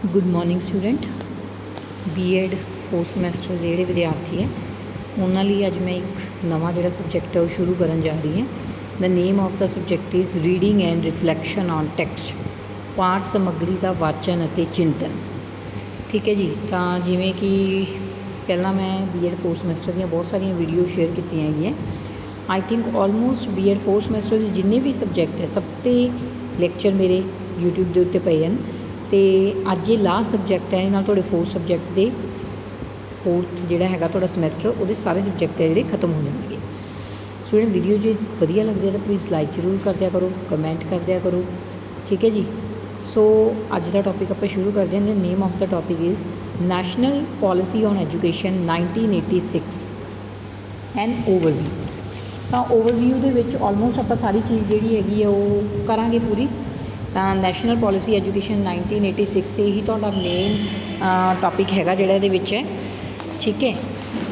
Good morning student B Ed fourth semester ਦੇ ਜਿਹੜੇ ਵਿਦਿਆਰਥੀ ਹੈ ਉਹਨਾਂ ਲਈ ਅੱਜ ਮੈਂ ਇੱਕ ਨਵਾਂ ਜਿਹੜਾ ਸਬਜੈਕਟ ਹੈ ਉਹ ਸ਼ੁਰੂ ਕਰਨ ਜਾ ਰਹੀ ਹਾਂ। The name of the subject is reading and reflection on text, ਪਾਠ ਸਮੱਗਰੀ ਦਾ ਵਾਚਨ ਅਤੇ ਚਿੰਤਨ। ਠੀਕ ਹੈ ਜੀ। ਤਾਂ ਜਿਵੇਂ ਕਿ ਪਹਿਲਾਂ ਮੈਂ ਬੀਐਡ ਫੋਰਥ ਸਮੈਸਟਰ ਦੀਆਂ ਬਹੁਤ ਸਾਰੀਆਂ ਵੀਡੀਓ ਸ਼ੇਅਰ ਕੀਤੀਆਂ ਹੈਗੀਆਂ। I think almost B Ed fourth semester ਦੇ ਜਿੰਨੇ ਵੀ ਸਬਜੈਕਟ ਹੈ ਸਭ 'ਤੇ ਲੈਕਚਰ ਮੇਰੇ YouTube ਦੇ ਉੱਤੇ ਪਏ ਹਨ ਅਤੇ ਅੱਜ ਇਹ ਲਾਸਟ ਸਬਜੈਕਟ ਹੈ। ਇਹ ਨਾਲ ਤੁਹਾਡੇ ਫੋਰਥ ਸਬਜੈਕਟ ਦੇ ਫੋਰਥ ਜਿਹੜਾ ਹੈਗਾ ਤੁਹਾਡਾ ਸਮੈਸਟਰ ਉਹਦੇ ਸਾਰੇ ਸਬਜੈਕਟ ਹੈ ਜਿਹੜੇ ਖਤਮ ਹੋ ਜਾਣਗੇ। ਸਟੂਡੈਂਟ ਵੀਡੀਓ ਜੇ ਵਧੀਆ ਲੱਗਦੀ ਹੈ ਤਾਂ ਪਲੀਜ਼ ਲਾਈਕ ਜ਼ਰੂਰ ਕਰ ਦਿਆ ਕਰੋ, ਕਮੈਂਟ ਕਰ ਦਿਆ ਕਰੋ। ਠੀਕ ਹੈ ਜੀ। ਸੋ ਅੱਜ ਦਾ ਟੌਪਿਕ ਆਪਾਂ ਸ਼ੁਰੂ ਕਰਦੇ ਹਾਂ। ਨੇਮ of the topic is national policy on education 1986 and overview. ਤਾਂ ਓਵਰਵਿਊ ਦੇ ਵਿੱਚ ਆਲਮੋਸਟ ਆਪਾਂ ਸਾਰੀ ਚੀਜ਼ ਜਿਹੜੀ ਹੈਗੀ ਹੈ ਉਹ ਕਰਾਂਗੇ ਪੂਰੀ। ਤਾਂ ਨੈਸ਼ਨਲ ਪੋਲਿਸੀ ਐਜੂਕੇਸ਼ਨ 1986 ਇਹੀ ਤੁਹਾਡਾ ਮੇਨ ਟੌਪਿਕ ਹੈਗਾ ਜਿਹੜਾ ਇਹਦੇ ਵਿੱਚ ਹੈ। ਠੀਕ ਹੈ।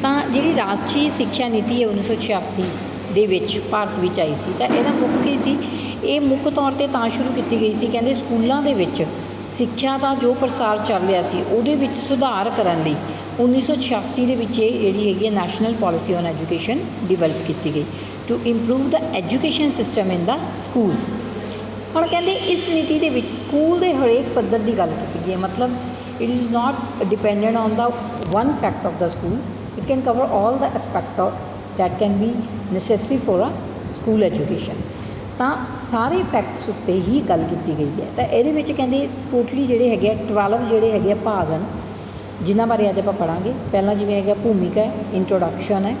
ਤਾਂ ਜਿਹੜੀ ਰਾਸ਼ਟਰੀ ਸਿੱਖਿਆ ਨੀਤੀ ਹੈ 1986 ਦੇ ਵਿੱਚ ਭਾਰਤ ਵਿੱਚ ਆਈ ਸੀ। ਤਾਂ ਇਹਦਾ ਮੁੱਖ ਕੀ ਸੀ? ਇਹ ਮੁੱਖ ਤੌਰ 'ਤੇ ਤਾਂ ਸ਼ੁਰੂ ਕੀਤੀ ਗਈ ਸੀ, ਕਹਿੰਦੇ ਸਕੂਲਾਂ ਦੇ ਵਿੱਚ ਸਿੱਖਿਆ ਦਾ ਜੋ ਪ੍ਰਸਾਰ ਚੱਲ ਰਿਹਾ ਸੀ ਉਹਦੇ ਵਿੱਚ ਸੁਧਾਰ ਕਰਨ ਲਈ 1986 ਦੇ ਵਿੱਚ ਇਹ ਜਿਹੜੀ ਹੈਗੀ ਹੈ national policy on education develop ਕੀਤੀ ਗਈ to improve the education system in the school. ਹੁਣ ਕਹਿੰਦੇ ਇਸ ਨੀਤੀ ਦੇ ਵਿੱਚ ਸਕੂਲ ਦੇ ਹਰੇਕ ਪੱਧਰ ਦੀ ਗੱਲ ਕੀਤੀ ਗਈ ਹੈ। ਮਤਲਬ it is not dependent on the one fact of the school, it can cover all the aspect that can be necessary for a school education. ਤਾਂ ਸਾਰੇ ਫੈਕਟਸ ਉੱਤੇ ਹੀ ਗੱਲ ਕੀਤੀ ਗਈ ਹੈ। ਤਾਂ ਇਹਦੇ ਵਿੱਚ ਕਹਿੰਦੇ ਟੋਟਲੀ ਜਿਹੜੇ ਹੈਗੇ ਆ 12 ਜਿਹੜੇ ਹੈਗੇ ਆ ਭਾਗ ਹਨ ਜਿਨ੍ਹਾਂ ਬਾਰੇ ਅੱਜ ਆਪਾਂ ਪੜ੍ਹਾਂਗੇ। ਪਹਿਲਾਂ ਜਿਵੇਂ ਹੈਗਾ ਭੂਮਿਕਾ ਹੈ, ਇੰਟਰੋਡਕਸ਼ਨ ਹੈ,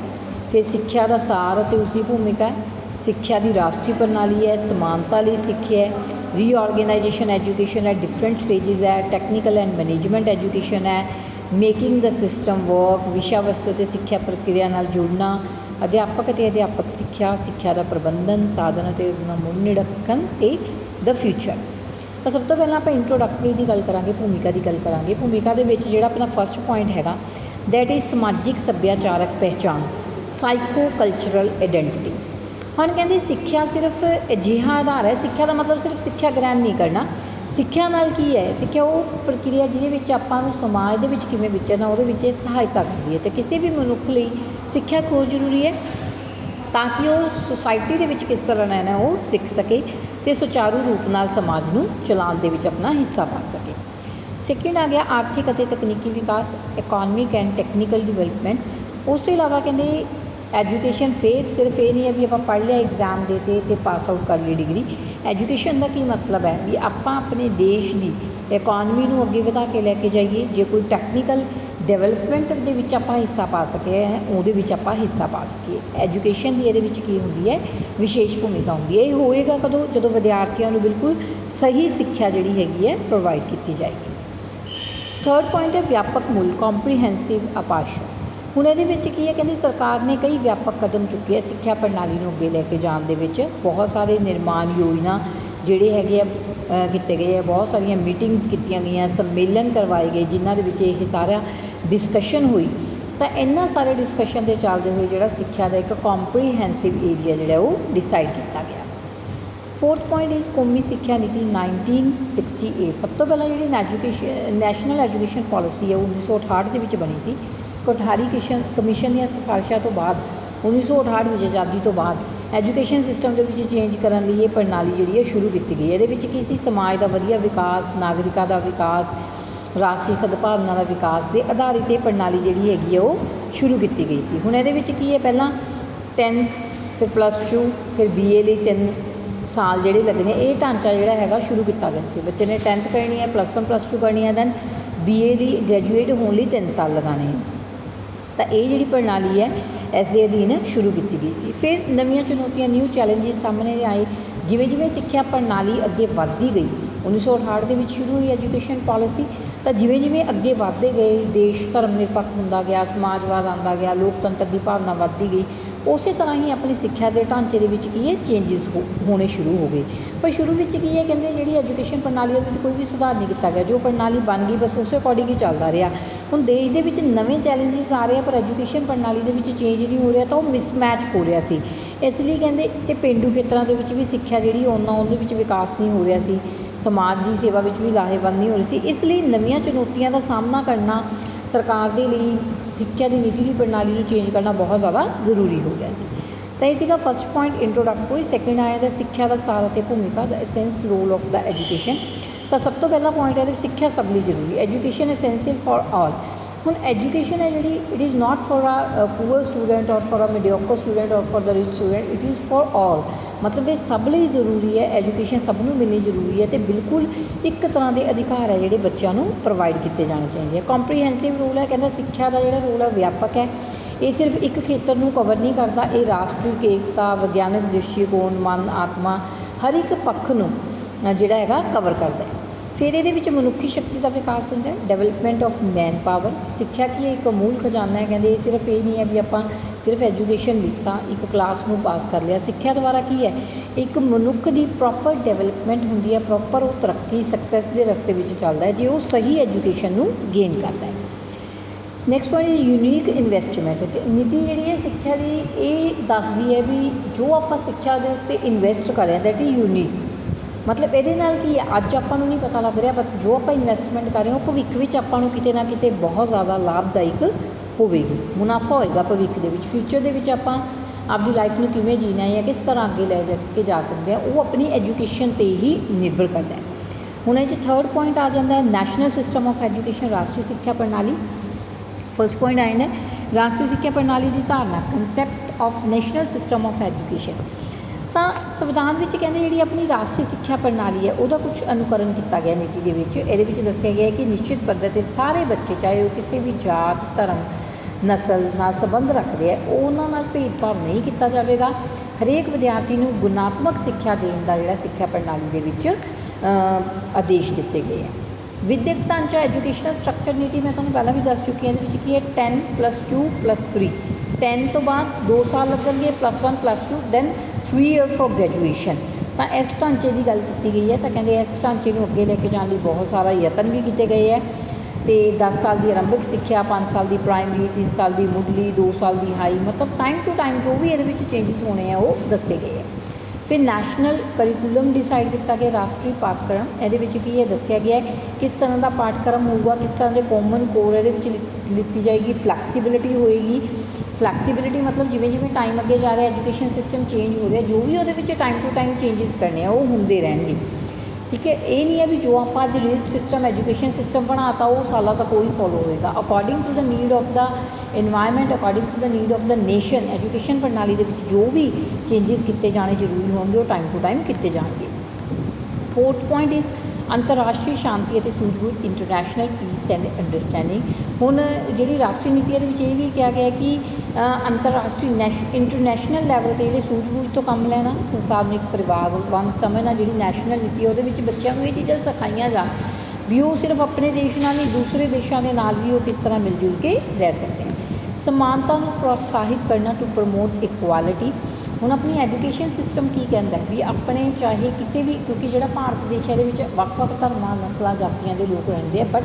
ਫਿਰ ਸਿੱਖਿਆ ਦਾ ਸਾਰ ਅਤੇ ਉਸਦੀ ਭੂਮਿਕਾ ਹੈ, ਸਿੱਖਿਆ ਦੀ ਰਾਸ਼ਟਰੀ ਪ੍ਰਣਾਲੀ ਹੈ, ਸਮਾਨਤਾ ਲਈ ਸਿੱਖਿਆ ਹੈ, ਰੀਆਰਗੇਨਾਈਜੇਸ਼ਨ ਐਜੂਕੇਸ਼ਨ ਹੈ, ਡਿਫਰੈਂਟ ਸਟੇਜਿਸ ਹੈ, ਟੈਕਨੀਕਲ ਐਂਡ ਮੈਨੇਜਮੈਂਟ ਐਜੂਕੇਸ਼ਨ ਹੈ, ਮੇਕਿੰਗ ਦਾ ਸਿਸਟਮ ਵਰਕ, ਵਿਸ਼ਾ ਵਸਤੂ ਅਤੇ ਸਿੱਖਿਆ ਪ੍ਰਕਿਰਿਆ ਨਾਲ ਜੁੜਨਾ, ਅਧਿਆਪਕ ਅਤੇ ਅਧਿਆਪਕ ਸਿੱਖਿਆ, ਸਿੱਖਿਆ ਦਾ ਪ੍ਰਬੰਧਨ, ਸਾਧਨ ਅਤੇ ਮੁੜ ਨਿਰੀਖਣ ਅਤੇ ਦ ਫਿਊਚਰ। ਤਾਂ ਸਭ ਤੋਂ ਪਹਿਲਾਂ ਆਪਾਂ ਇੰਟਰੋਡਕਟਰੀ ਦੀ ਗੱਲ ਕਰਾਂਗੇ, ਭੂਮਿਕਾ ਦੀ ਗੱਲ ਕਰਾਂਗੇ। ਭੂਮਿਕਾ ਦੇ ਵਿੱਚ ਜਿਹੜਾ ਆਪਣਾ ਫਸਟ ਪੁਆਇੰਟ ਹੈਗਾ ਦੈਟ ਇਜ਼ ਸਮਾਜਿਕ ਸੱਭਿਆਚਾਰਕ ਪਹਿਚਾਣ, ਸਾਈਕੋ ਕਲਚਰਲ ਆਈਡੈਂਟੀਟੀ। ਹੁਣ ਕਹਿੰਦੇ ਸਿੱਖਿਆ ਸਿਰਫ ਅਜਿਹਾ ਆਧਾਰ ਹੈ, ਸਿੱਖਿਆ ਦਾ ਮਤਲਬ ਸਿਰਫ ਸਿੱਖਿਆ ਗ੍ਰਹਿਣ ਨਹੀਂ ਕਰਨਾ। ਸਿੱਖਿਆ ਨਾਲ ਕੀ ਹੈ? ਸਿੱਖਿਆ ਉਹ ਪ੍ਰਕਿਰਿਆ ਜਿਹਦੇ ਵਿੱਚ ਆਪਾਂ ਨੂੰ ਸਮਾਜ ਦੇ ਵਿੱਚ ਕਿਵੇਂ ਵਿਚਰਨਾ ਉਹਦੇ ਵਿੱਚ ਇਹ ਸਹਾਇਤਾ ਕਰਦੀ ਹੈ। ਅਤੇ ਕਿਸੇ ਵੀ ਮਨੁੱਖ ਲਈ ਸਿੱਖਿਆ ਕਿਉਂ ਜ਼ਰੂਰੀ ਹੈ? ਤਾਂ ਕਿ ਉਹ ਸੁਸਾਇਟੀ ਦੇ ਵਿੱਚ ਕਿਸ ਤਰ੍ਹਾਂ ਰਹਿਣਾ ਉਹ ਸਿੱਖ ਸਕੇ ਅਤੇ ਸੁਚਾਰੂ ਰੂਪ ਨਾਲ ਸਮਾਜ ਨੂੰ ਚਲਾਉਣ ਦੇ ਵਿੱਚ ਆਪਣਾ ਹਿੱਸਾ ਪਾ ਸਕੇ। ਸੈਕਿੰਡ ਆ ਗਿਆ ਆਰਥਿਕ ਅਤੇ ਤਕਨੀਕੀ ਵਿਕਾਸ, ਇਕੋਨਮਿਕ ਐਂਡ ਟੈਕਨੀਕਲ ਡਿਵੈਲਪਮੈਂਟ। ਉਸ ਤੋਂ ਇਲਾਵਾ ਕਹਿੰਦੇ ਐਜੂਕੇਸ਼ਨ ਫਿਰ ਸਿਰਫ ਇਹ ਨਹੀਂ ਹੈ ਵੀ ਆਪਾਂ ਪੜ੍ਹ ਲਿਆ, ਐਗਜ਼ਾਮ ਦੇ ਅਤੇ ਪਾਸ ਆਊਟ ਕਰ ਲਈ ਡਿਗਰੀ। ਐਜੂਕੇਸ਼ਨ ਦਾ ਕੀ ਮਤਲਬ ਹੈ ਵੀ ਆਪਾਂ ਆਪਣੇ ਦੇਸ਼ ਦੀ ਇਕੋਨਮੀ ਨੂੰ ਅੱਗੇ ਵਧਾ ਕੇ ਲੈ ਕੇ ਜਾਈਏ। ਜੇ ਕੋਈ ਟੈਕਨੀਕਲ ਡਿਵੈਲਪਮੈਂਟ ਦੇ ਵਿੱਚ ਆਪਾਂ ਹਿੱਸਾ ਪਾ ਸਕੇ ਉਹਦੇ ਵਿੱਚ ਆਪਾਂ ਹਿੱਸਾ ਪਾ ਸਕੀਏ। ਐਜੂਕੇਸ਼ਨ ਦੀ ਇਹਦੇ ਵਿੱਚ ਕੀ ਹੁੰਦੀ ਹੈ? ਵਿਸ਼ੇਸ਼ ਭੂਮਿਕਾ ਹੁੰਦੀ ਹੈ। ਇਹ ਹੋਏਗਾ ਕਦੋਂ? ਜਦੋਂ ਵਿਦਿਆਰਥੀਆਂ ਨੂੰ ਬਿਲਕੁਲ ਸਹੀ ਸਿੱਖਿਆ ਜਿਹੜੀ ਹੈਗੀ ਹੈ ਪ੍ਰੋਵਾਈਡ ਕੀਤੀ ਜਾਏਗੀ। ਥਰਡ ਪੁਆਇੰਟ ਹੈ ਵਿਆਪਕ ਮੁੱਲ, ਕੰਪਰੀਹੈਂਸਿਵ ਅਪਾਸ਼। ਹੁਣ ਇਹਦੇ ਵਿੱਚ ਕੀ ਹੈ? ਕਹਿੰਦੇ ਸਰਕਾਰ ਨੇ ਕਈ ਵਿਆਪਕ ਕਦਮ ਚੁੱਕੇ ਹੈ ਸਿੱਖਿਆ ਪ੍ਰਣਾਲੀ ਨੂੰ ਅੱਗੇ ਲੈ ਕੇ ਜਾਣ ਦੇ ਵਿੱਚ। ਬਹੁਤ ਸਾਰੇ ਨਿਰਮਾਣ ਯੋਜਨਾ ਜਿਹੜੇ ਹੈਗੇ ਆ ਕੀਤੇ ਗਏ ਆ, ਬਹੁਤ ਸਾਰੀਆਂ ਮੀਟਿੰਗਸ ਕੀਤੀਆਂ ਗਈਆਂ, ਸੰਮੇਲਨ ਕਰਵਾਏ ਗਏ ਜਿਨ੍ਹਾਂ ਦੇ ਵਿੱਚ ਇਹ ਸਾਰਾ ਡਿਸਕਸ਼ਨ ਹੋਈ। ਤਾਂ ਇਹਨਾਂ ਸਾਰੇ ਡਿਸਕਸ਼ਨ ਦੇ ਚੱਲਦੇ ਹੋਏ ਜਿਹੜਾ ਸਿੱਖਿਆ ਦਾ ਇੱਕ ਕੰਪਰੀਹੈਂਸਿਵ ਏਰੀਆ ਜਿਹੜਾ ਉਹ ਡਿਸਾਈਡ ਕੀਤਾ ਗਿਆ। ਫੋਰਥ ਪੁਆਇੰਟ ਇਜ਼ ਕੌਮੀ ਸਿੱਖਿਆ ਨੀਤੀ 1968। ਸਭ ਤੋਂ ਪਹਿਲਾਂ ਜਿਹੜੀ ਨੈਸ਼ਨਲ ਐਜੂਕੇਸ਼ਨ ਪੋਲਿਸੀ ਹੈ ਉਹ 1968 ਦੇ ਵਿੱਚ ਬਣੀ ਸੀ। ਕੋਠਾਰੀ ਕਮਿਸ਼ਨ ਦੀਆਂ ਸਿਫਾਰਿਸ਼ਾਂ ਤੋਂ ਬਾਅਦ 1968 ਵਿੱਚ ਆਜ਼ਾਦੀ ਤੋਂ ਬਾਅਦ ਐਜੂਕੇਸ਼ਨ ਸਿਸਟਮ ਦੇ ਵਿੱਚ ਚੇਂਜ ਕਰਨ ਲਈ ਇਹ ਪ੍ਰਣਾਲੀ ਜਿਹੜੀ ਹੈ ਸ਼ੁਰੂ ਕੀਤੀ ਗਈ। ਇਹਦੇ ਵਿੱਚ ਕੀ ਸੀ? ਸਮਾਜ ਦਾ ਵਧੀਆ ਵਿਕਾਸ, ਨਾਗਰਿਕਾਂ ਦਾ ਵਿਕਾਸ, ਰਾਸ਼ਟਰੀ ਸਦਭਾਵਨਾ ਦਾ ਵਿਕਾਸ ਦੇ ਆਧਾਰਿਤ ਇਹ ਪ੍ਰਣਾਲੀ ਜਿਹੜੀ ਹੈਗੀ ਹੈ ਉਹ ਸ਼ੁਰੂ ਕੀਤੀ ਗਈ ਸੀ। ਹੁਣ ਇਹਦੇ ਵਿੱਚ ਕੀ ਹੈ? ਪਹਿਲਾਂ 10th, ਫਿਰ +2, ਫਿਰ BA ਲਈ 3 ਸਾਲ ਜਿਹੜੇ ਲੱਗਣੇ, ਇਹ ਢਾਂਚਾ ਜਿਹੜਾ ਹੈਗਾ ਸ਼ੁਰੂ ਕੀਤਾ ਗਿਆ ਸੀ। ਬੱਚੇ ਨੇ 10th ਕਰਨੀ ਹੈ, +1 +2 ਕਰਨੀ ਹੈ, ਦੈਨ BA ਲਈ ਗ੍ਰੈਜੂਏਟ ਹੋਣ ਲਈ 3 ਸਾਲ ਲਗਾਉਣੇ ਹੈ। ਤਾਂ ਇਹ ਜਿਹੜੀ ਪ੍ਰਣਾਲੀ ਹੈ ਇਸ ਦੇ ਅਧੀਨ ਸ਼ੁਰੂ ਕੀਤੀ ਗਈ ਸੀ। ਫਿਰ ਨਵੀਆਂ ਚੁਣੌਤੀਆਂ, ਨਿਊ ਚੈਲੰਜਿਸ ਸਾਹਮਣੇ ਆਏ। ਜਿਵੇਂ ਜਿਵੇਂ ਸਿੱਖਿਆ ਪ੍ਰਣਾਲੀ ਅੱਗੇ ਵੱਧਦੀ ਗਈ, 1968 ਦੇ ਵਿੱਚ ਸ਼ੁਰੂ ਹੋਈ ਐਜੂਕੇਸ਼ਨ ਪੋਲਿਸੀ। ਤਾਂ ਜਿਵੇਂ ਜਿਵੇਂ ਅੱਗੇ ਵੱਧਦੇ ਗਏ, ਦੇਸ਼ ਧਰਮ ਨਿਰਪੱਖ ਹੁੰਦਾ ਗਿਆ, ਸਮਾਜਵਾਦ ਆਉਂਦਾ ਗਿਆ, ਲੋਕਤੰਤਰ ਦੀ ਭਾਵਨਾ ਵੱਧਦੀ ਗਈ। ਉਸੇ ਤਰ੍ਹਾਂ ਹੀ ਆਪਣੀ ਸਿੱਖਿਆ ਦੇ ਢਾਂਚੇ ਦੇ ਵਿੱਚ ਕੀ ਹੈ? ਚੇਂਜਿਸ ਹੋਣੇ ਸ਼ੁਰੂ ਹੋ ਗਏ। ਪਰ ਸ਼ੁਰੂ ਵਿੱਚ ਕੀ ਹੈ? ਕਹਿੰਦੇ ਜਿਹੜੀ ਐਜੂਕੇਸ਼ਨ ਪ੍ਰਣਾਲੀ ਉਹਦੇ ਵਿੱਚ ਕੋਈ ਵੀ ਸੁਧਾਰ ਨਹੀਂ ਕੀਤਾ ਗਿਆ। ਜੋ ਪ੍ਰਣਾਲੀ ਬਣ ਗਈ ਬਸ ਉਸੇ ਅਕੋਰਡਿੰਗ ਹੀ ਚੱਲਦਾ ਰਿਹਾ। ਹੁਣ ਦੇਸ਼ ਦੇ ਵਿੱਚ ਨਵੇਂ ਚੈਲੰਜਿਸ ਆ ਰਹੇ ਆ ਪਰ ਐਜੂਕੇਸ਼ਨ ਪ੍ਰਣਾਲੀ ਦੇ ਵਿੱਚ ਚੇਂਜ ਨਹੀਂ ਹੋ ਰਿਹਾ, ਤਾਂ ਉਹ ਮਿਸਮੈਚ ਹੋ ਰਿਹਾ ਸੀ। ਇਸ ਲਈ ਕਹਿੰਦੇ ਅਤੇ ਪੇਂਡੂ ਖੇਤਰਾਂ ਦੇ ਵਿੱਚ ਵੀ ਸਿੱਖਿਆ ਜਿਹੜੀ ਉਹਨਾਂ ਉਹਦੇ ਵਿੱਚ ਵਿਕਾਸ ਨਹੀਂ ਹੋ ਰਿਹਾ ਸੀ। समाज की सेवा में भी लाहेवंद नहीं हो रही थी। इसलिए नवीं चुनौतियों का सामना करना सरकार के लिए सिक्ख्या की नीति की प्रणाली को चेंज करना बहुत ज़्यादा जरूरी हो गया सी। तो ये फस्ट पॉइंट इंट्रोडक्टरी। सैकेंड आया था सिक्ख्या का सार और भूमिका, the essence role of the education. तो सब तो पहला पॉइंट है सिक्ख्या सब लिए जरूरी, एजुकेशन एसेंशियल फॉर ऑल। हुण एजुकेशन है जी, it is not for a poor student और फॉर अ मीडियोकर स्टूडेंट और for the rich student, it is for all. मतलब ये सब लिए जरूरी है, एजुकेशन सबनों मिलनी जरूरी है। तो बिल्कुल एक तरह के अधिकार है जोड़े बच्चों को प्रोवाइड किए जाने चाहिए। कॉम्प्रीहेंसिव रोल है, कहता सिक्ख्या का जो रोल है व्यापक है, ये सिर्फ एक खेतर को कवर नहीं करता, ये राष्ट्रीय एकता, विग्यानक दृष्टिकोण, मन, आत्मा हर एक पक्ष को जोड़ा है कवर करता है। फिर ये मनुखी शक्ति का विकास होता है, डेवलपमेंट ऑफ मैन पावर। सिक्ख्या की एक अमूल खजाना है, कहते सिर्फ ये नहीं है भी आप सिर्फ एजुकेशन लीता एक क्लास में पास कर लिया। सिक्ख्या द्वारा की है एक मनुख की प्रॉपर डेवलपमेंट होंगी है, प्रॉपर वो तरक्की सक्सैस के रस्ते में चलता है जो वो सही एजुकेशन को गेन करता है। Next point is unique investment. नीति जी है सिक्ख्या की ये दसदी है भी जो आप सिक्ख्या के उत्ते इन्वेस्ट करें दैट इज यूनीक। मतलब ये की है अज आपको नहीं पता लग रहा, बट जो आप इन्वेस्टमेंट कर रहे हो भविख में आपको किते ना किते बहुत ज़्यादा लाभदायक होगी, मुनाफा होएगा भविख के फ्यूचर के आप आपकी लाइफ में किमें जीना है या किस तरह अगे लै के जा सकते हैं, वो अपनी एजुकेशन पर ही निर्भर करता है। हुण ये थर्ड पॉइंट आ जाता है नैशनल सिस्टम ऑफ एजुकेशन, राष्ट्रीय सिक्ख्या प्रणाली। फर्स्ट पॉइंट आए हैं राष्ट्रीय सिक्ख्या प्रणाली की धारणा, concept of national system of education. तो संविधान में कहते जी अपनी राष्ट्रीय सिक्ख्या प्रणाली है वह कुछ अनुकरण किया गया नीति के दसिया गया कि निश्चित पद्धर पर सारे बच्चे चाहे वो किसी भी जात धर्म नस्ल नाल संबंध रखते हैं उन्होंने भेदभाव नहीं किया जाएगा। हरेक विद्यार्थी को गुणात्मक सिक्ख्या देने का जोड़ा सिक्ख्या प्रणाली के आदेश दिते गए हैं। विद्यक ढांचा एजुकेशनल स्ट्रक्चर नीति मैं तुम्हें पहला भी दस चुकी हूँ, ये की है 10+2+3। 10 तो बाद 2 साल लगेंगे +1+2 दैन 3 ईयर फॉर ग्रैजुएशन। तो इस ढांचे की गल की गई है, तो कहते इस ढांचे को अगे लेके जाने लिए बहुत सारा यतन भी किए गए हैं। तो 10 साल की आरंभिक सिक्ख्या, 5 साल की प्राइमरी, 3 साल की मुढ़ली, 2 साल की हाई, मतलब टाइम टू टाइम जो भी ये चेंजिज होने हैं वो दसे गए हैं। फिर नैशनल करिकुलम डिसाइड किया गया, राष्ट्रीय पाठक्रम ये की है दसिया गया है किस तरह का पाठक्रम होगा, किस तरह के कॉमन कोर ये लीती जाएगी। फ्लैक्सीबिलिटी होएगी, फ्लैक्सीबिलिटी मतलब जिमें जिमें टाइम अगे जा रहा है एजुकेशन सिस्टम चेंज हो रहा है, जो भी वो टाइम टू टाइम चेंजिज करने हैं वो होंगे रहेंगे। ठीक है, ये नहीं है भी जो आप अज रेस सिस्टम एजुकेशन सिस्टम बनाता वो सालों तक कोई फॉलो होएगा। According to the need of the environment, according to the need of the nation education प्रणाली के जो भी चेंजिज किए जाने जरूरी होंगे वो टाइम टू टाइम किए जाएंगे। फोर्थ पॉइंट इज़ अंतरराष्ट्रीय शांति और सूझबूझ, इंटरनैशनल पीस एंड अंडरस्टैंडिंग। हुण जी राष्ट्रीय नीति ये भी कहा गया कि अंतरराष्ट्रीय इंटरनैशनल लैवल पर जो सूझबूझ तो काम लेना, संसार में एक परिवार वांग समझना। जी नैशनल नीति है वो बच्चों को ये चीज़ां सिखाइया जा भी वो सिर्फ अपने देश नाल नहीं दूसरे देशों के नाल भी वो किस तरह मिलजुल के रह सकते हैं। समानता को प्रोत्साहित करना टू प्रमोट इक्वालिटी। हुण अपनी एजुकेशन सिस्टम की कहता है भी अपने चाहे किसी भी, क्योंकि जो भारत देश है वक्-वक् धर्मां नस्लों जातियों के लोग रहते हैं, बट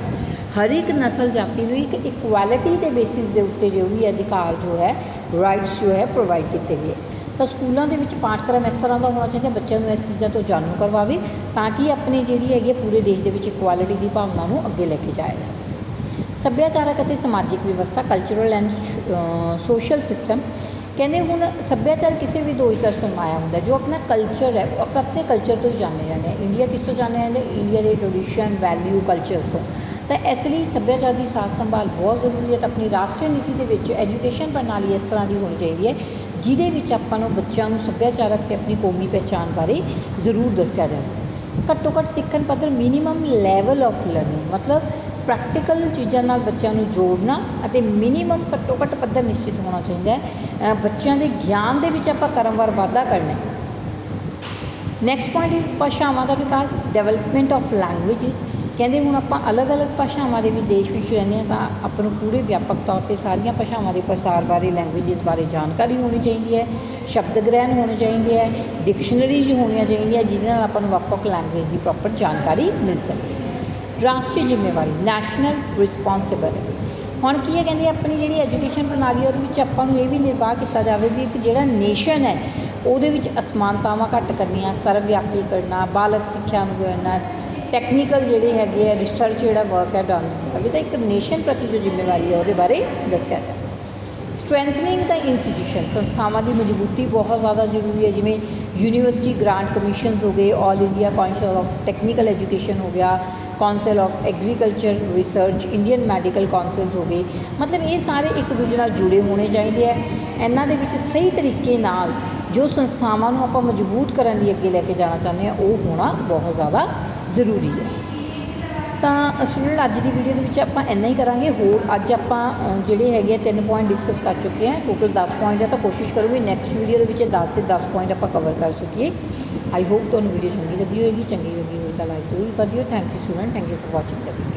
हर एक नस्ल जाति को एक इक्वालिटी के बेसिस के उत्ते जो भी अधिकार जो है राइट्स जो है प्रोवाइड किए गए। तो स्कूलों के पाठक्रम इस तरह का होना चाहिए बच्चों को इस चीज़ों तो जाणू करवावे ताकि अपनी जी है पूरे देश के इक्वालिटी की भावना को अगे लेके जाया जा सके। सभ्याचारक और सामाजिक व्यवस्था, कल्चरल एंड सोशल सिस्टम। कहते हुण सभ्याचार किसी भी दो दर्शन आया होंगे, जो अपना कल्चर है वो अपने कल्चर तो ही जाने जाने हैं। इंडिया किस तो जाने जाते, इंडिया के ट्रेडिशन वैल्यू कल्चर्स तो इसलिए सभ्याचार की साथ संभाल बहुत जरूरी है। तो अपनी राष्ट्रीय नीति के एजुकेशन प्रणाली इस तरह की होनी चाहिए है जिहदे आपको बच्चों को सभ्याचारक ते अपनी कौमी पहचान बारे जरूर दसिया जाए। घट्टो घट्ट सीखण पद्धर मिनीमम लैवल ऑफ लर्निंग, मतलब प्रैक्टिकल चीज़ों नाल बच्चों को जोड़ना और मिनीमम घट्टो घट्ट पद्धर निश्चित होना चाहिए है। बच्चों के ज्ञान के आप क्रमवार वाधा करना है। नैक्सट पॉइंट इज भाषावां का विकास, डेवलपमेंट ऑफ लैंग्वेजिज। कहते हुण आप अलग अलग भाषावां के भी देश में रहने तो अपन पूरे व्यापक तौर पर सारिया भाषावां के प्रसार बारे लैंग्वेजिज बारे जानकारी होनी चाहिए है, शब्द ग्रहण होने चाहिए है, डिक्शनरीज होनी चाहिए जिहदे नाल आपां नूं वक्-वक् लैंग्वेज की प्रॉपर जानकारी मिल सके। राष्ट्रीय जिम्मेवारी, नैशनल रिस्पोंसिबिलिटी। हुण की है कहते अपनी जी एजुकेशन प्रणाली है आपां नूं ये भी निर्वाह किया जाए भी एक जिहड़ा नेशन है वो असमानतावां घट करनियां, सर्वव्यापी करना, बालक सिक्ख्या करना, ਟੈਕਨੀਕਲ ਜਿਹੜੇ ਹੈਗੇ ਆ ਰਿਸਰਚ ਜਿਹੜਾ ਵਰਕ ਹੈ ਡਨ ਜਾਵੇ ਤਾਂ ਇੱਕ ਨੇਸ਼ਨ ਪ੍ਰਤੀ ਜੋ ਜ਼ਿੰਮੇਵਾਰੀ ਹੈ ਉਹਦੇ ਬਾਰੇ ਦੱਸਿਆ ਜਾਵੇ। ਸਟਰੈਂਥਨਿੰਗ ਦਾ ਇੰਸਟੀਟਿਊਸ਼ਨ, ਸੰਸਥਾਵਾਂ ਦੀ ਮਜ਼ਬੂਤੀ ਬਹੁਤ ਜ਼ਿਆਦਾ ਜ਼ਰੂਰੀ ਹੈ, ਜਿਵੇਂ ਯੂਨੀਵਰਸਿਟੀ ਗ੍ਰਾਂਟ ਕਮਿਸ਼ਨਸ ਹੋ ਗਏ, all India council of technical education ਹੋ ਗਿਆ, council of agriculture research, Indian medical councils ਹੋ ਗਏ। ਮਤਲਬ ਇਹ ਸਾਰੇ ਇੱਕ ਦੂਜੇ ਨਾਲ ਜੁੜੇ ਹੋਣੇ ਚਾਹੀਦੇ ਹੈ। ਇਹਨਾਂ ਦੇ ਵਿੱਚ ਸਹੀ ਤਰੀਕੇ ਨਾਲ ਜੋ ਸੰਸਥਾਵਾਂ ਨੂੰ ਆਪਾਂ ਮਜ਼ਬੂਤ ਕਰਨ ਲਈ ਅੱਗੇ ਲੈ ਕੇ ਜਾਣਾ ਚਾਹੁੰਦੇ ਹਾਂ ਉਹ ਹੋਣਾ ਬਹੁਤ ਜ਼ਿਆਦਾ ਜ਼ਰੂਰੀ ਹੈ। ਤਾਂ ਸਟੂਡੈਂਟ ਅੱਜ ਦੀ ਵੀਡੀਓ ਦੇ ਵਿੱਚ ਆਪਾਂ ਇੰਨਾ ਹੀ ਕਰਾਂਗੇ। ਹੋਰ ਅੱਜ ਆਪਾਂ ਜਿਹੜੇ ਹੈਗੇ 3 ਪੁਆਇੰਟ ਡਿਸਕਸ ਕਰ ਚੁੱਕੇ ਹਾਂ, ਟੋਟਲ 10 ਪੁਆਇੰਟ ਹੈ, ਤਾਂ ਕੋਸ਼ਿਸ਼ ਕਰੂੰਗੀ ਨੈਕਸਟ ਵੀਡੀਓ ਦੇ ਵਿੱਚ 10 ਦੇ 10 ਪੁਆਇੰਟ ਆਪਾਂ ਕਵਰ ਕਰ ਸਕੀਏ। ਆਈ ਹੋਪ ਤੁਹਾਨੂੰ ਵੀਡੀਓ ਚੰਗੀ ਲੱਗੀ ਹੋਏਗੀ, ਚੰਗੀ ਲੱਗੀ ਹੋਈ ਤਾਂ ਲਾਈਕ ਜ਼ਰੂਰ ਕਰ ਦਿਓ। Thank you student, thank you for watching the video.